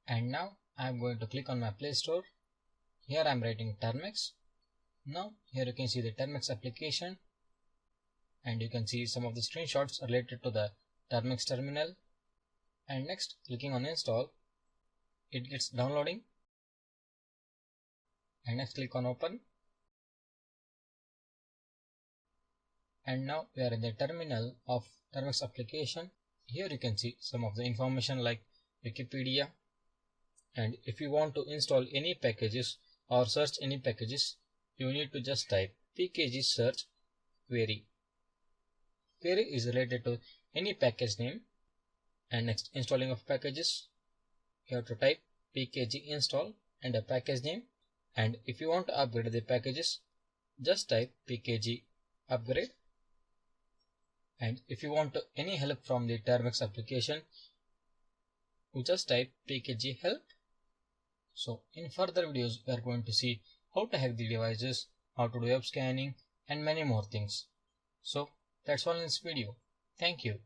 And now I am going to click on my Play Store. Here I am writing Termux. Now here you can see the Termux application, and you can see some of the screenshots related to the Termux terminal. And next, clicking on install, it gets downloading. And next click on open. And now we are in the terminal of Termux application. Here you can see some of the information like Wikipedia. And if you want to install any packages or search any packages, you need to just type pkg search query. Query is related to any package name. And next, installing of packages, you have to type pkg install and a package name. And if you want to upgrade the packages, just type pkg upgrade. And if you want any help from the Termux application, you just type pkg help. So in further videos, we are going to see how to hack the devices, how to do web scanning, and many more things. So that's all in this video. Thank you.